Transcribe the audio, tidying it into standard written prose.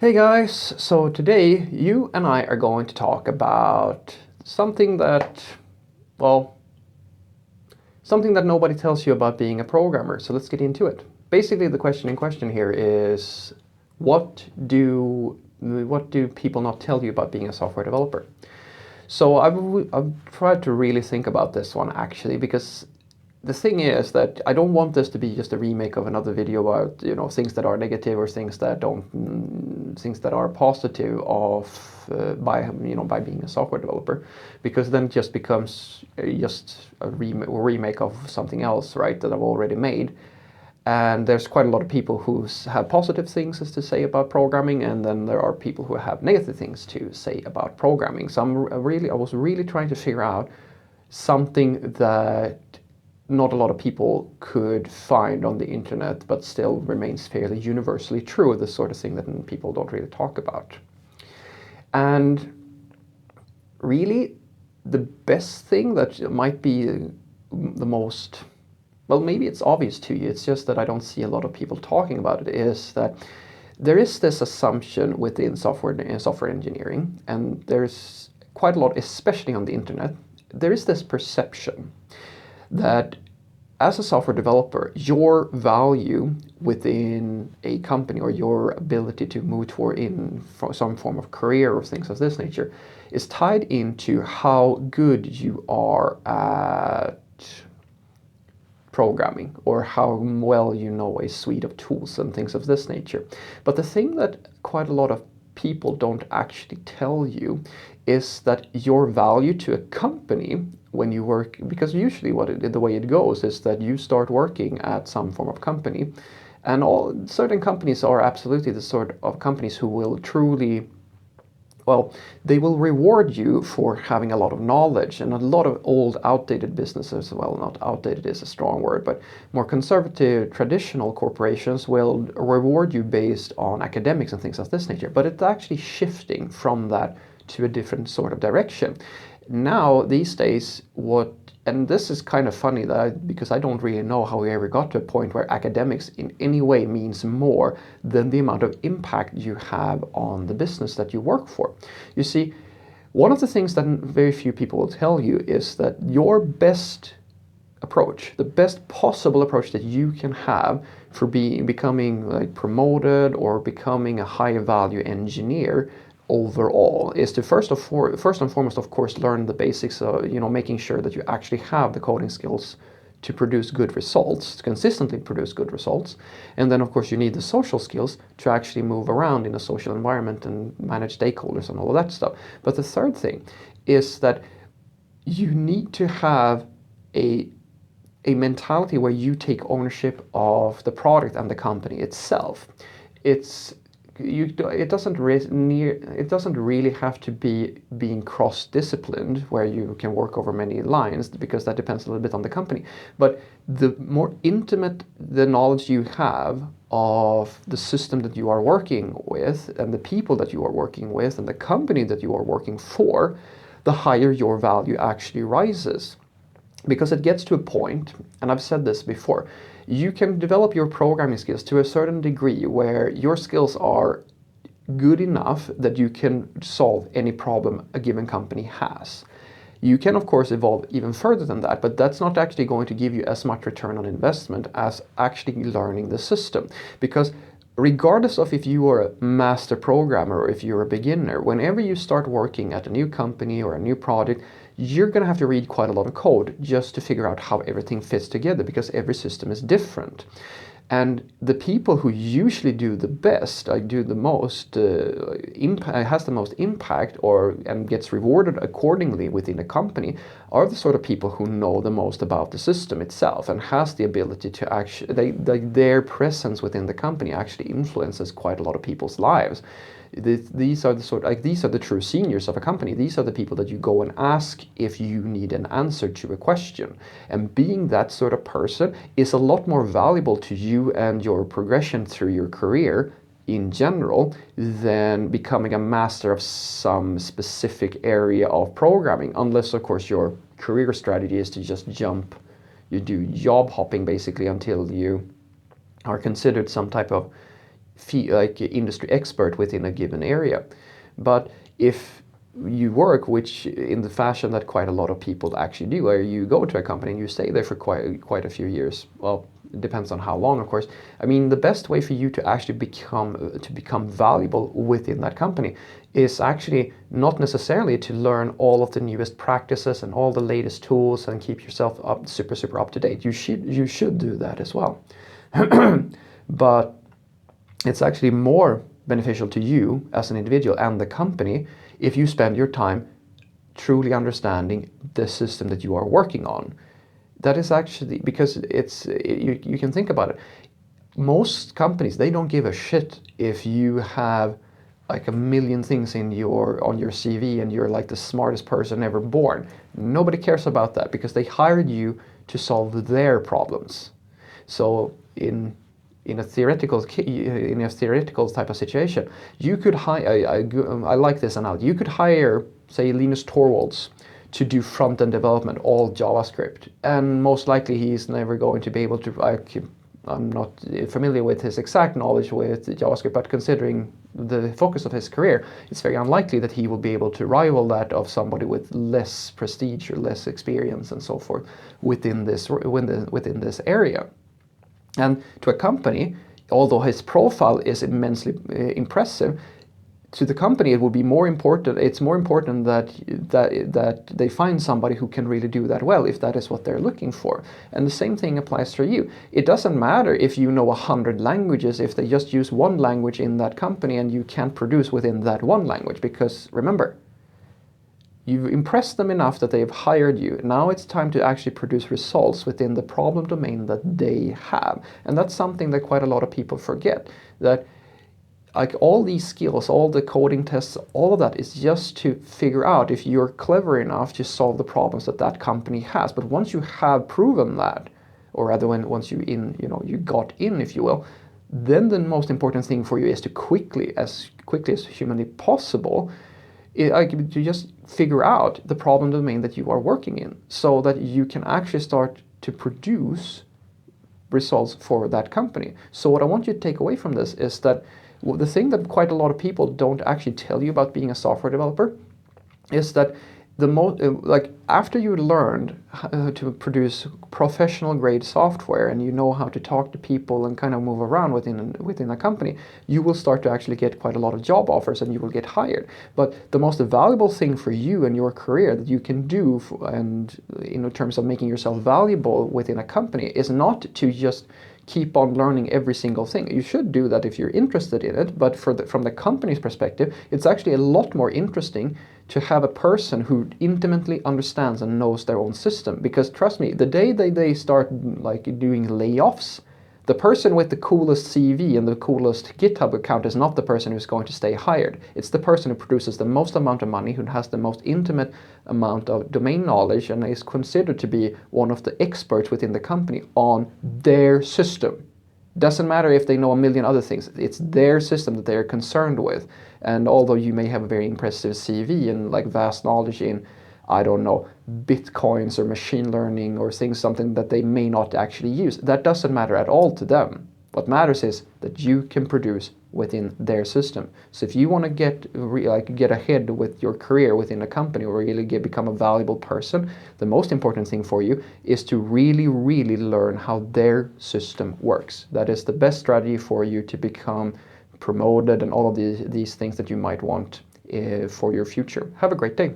Hey guys, so today you and I are going to talk about something well, something that nobody tells you about being a programmer. So let's get into it. Basically, the question in question here is what do people not tell you about being a software developer? So I've tried to really think about this one actually because the thing is that I don't want this to be just a remake of another video about things that are negative or things that are positive of by being a software developer, because then it just becomes just a remake of something else, right, that I've already made. And there's quite a lot of people who have positive things to say about programming, and then there are people who have negative things to say about programming. So I was really trying to figure out something that not a lot of people could find on the internet, but still remains fairly universally true, the sort of thing that people don't really talk about. And really, the best thing that might be the most, well, maybe it's obvious to you, it's just that I don't see a lot of people talking about it, is that there is this assumption within software engineering, and there's quite a lot, especially on the internet, there is this perception that as a software developer, your value within a company, or your ability to move toward in some form of career or things of this nature, is tied into how good you are at programming, or how well you know a suite of tools and things of this nature. But the thing that quite a lot of people don't actually tell you is that your value to a company when you work, because usually the way it goes is that you start working at some form of company, and all certain companies are absolutely the sort of companies who will truly, well, they will reward you for having a lot of knowledge. And a lot of old outdated businesses, well, not outdated is a strong word, but more conservative traditional corporations will reward you based on academics and things of this nature. But it's actually shifting from that to a different sort of direction now these days. And this is kind of funny because I don't really know how we ever got to a point where academics in any way means more than the amount of impact you have on the business that you work for. You see, one of the things that very few people will tell you is that your best approach, the best possible approach that you can have for becoming like promoted or becoming a high value engineer overall, is to first and foremost, of course, learn the basics of making sure that you actually have the coding skills to produce good results, to consistently produce good results. And then of course you need the social skills to actually move around in a social environment and manage stakeholders and all of that stuff. But the third thing is that you need to have a mentality where you take ownership of the product and the company itself. It doesn't really have to be being cross-disciplined where you can work over many lines, because that depends a little bit on the company. But the more intimate the knowledge you have of the system that you are working with and the people that you are working with and the company that you are working for, the higher your value actually rises. Because it gets to a point, and I've said this before, you can develop your programming skills to a certain degree where your skills are good enough that you can solve any problem a given company has. You can of course evolve even further than that, but that's not actually going to give you as much return on investment as actually learning the system. Because regardless of if you are a master programmer or if you're a beginner, whenever you start working at a new company or a new project, you're going to have to read quite a lot of code just to figure out how everything fits together, because every system is different. And the people who usually do the best, do the most has the most impact, and gets rewarded accordingly within a company, are the sort of people who know the most about the system itself and has the ability to actually, their presence within the company actually influences quite a lot of people's lives. These are the true seniors of a company. These are the people that you go and ask if you need an answer to a question. And being that sort of person is a lot more valuable to you and your progression through your career in general than becoming a master of some specific area of programming, unless of course your career strategy is to just jump. You do job hopping basically until you are considered some type of like industry expert within a given area. But if you work, which in the fashion that quite a lot of people actually do, where you go to a company and you stay there for quite a few years. Well, it depends on how long, of course. I mean, the best way for you to actually become valuable within that company is actually not necessarily to learn all of the newest practices and all the latest tools and keep yourself up super up to date. You should do that as well. But it's actually more beneficial to you as an individual and the company if you spend your time truly understanding the system that you are working on. That is actually, because you can think about it. Most companies, they don't give a shit if you have like a million things on your CV and you're like the smartest person ever born. Nobody cares about that because they hired you to solve their problems. So in a theoretical type of situation, you could hire. I like this analogy. You could hire, say, Linus Torvalds to do front-end development, all JavaScript, and most likely he's never going to be able to. I'm not familiar with his exact knowledge with JavaScript, but considering the focus of his career, it's very unlikely that he will be able to rival that of somebody with less prestige or less experience and so forth within this area. And to a company, although his profile is immensely impressive, to the company it would be more important. It's more important that they find somebody who can really do that well, if that is what they're looking for. And the same thing applies for you. It doesn't matter if you know 100 languages if they just use one language in that company and you can't produce within that one language, because remember, you've impressed them enough that they've hired you. Now it's time to actually produce results within the problem domain that they have. And that's something that quite a lot of people forget, that like all these skills, all the coding tests, all of that is just to figure out if you're clever enough to solve the problems that company has. But once you have proven that, or rather once you got in, if you will, then the most important thing for you is to as quickly as humanly possible, to just figure out the problem domain that you are working in, so that you can actually start to produce results for that company. So what I want you to take away from this is that the thing that quite a lot of people don't actually tell you about being a software developer is that after you learned to produce professional grade software and you know how to talk to people and kind of move around within a company, you will start to actually get quite a lot of job offers and you will get hired. But the most valuable thing for you and your career that you can do and in terms of making yourself valuable within a company is not to just keep on learning every single thing. You should do that if you're interested in it, but from the company's perspective, it's actually a lot more interesting to have a person who intimately understands and knows their own system. Because trust me, the day they start like doing layoffs, the person with the coolest CV and the coolest GitHub account is not the person who's going to stay hired. It's the person who produces the most amount of money, who has the most intimate amount of domain knowledge and is considered to be one of the experts within the company on their system. Doesn't matter if they know a million other things. It's their system that they're concerned with. And although you may have a very impressive CV and like vast knowledge in, I don't know, bitcoins or machine learning or something that they may not actually use, that doesn't matter at all to them. What matters is that you can produce within their system. So if you want to get ahead with your career within a company or really become a valuable person, the most important thing for you is to really, really learn how their system works. That is the best strategy for you to become promoted and all of these things that you might want for your future. Have a great day.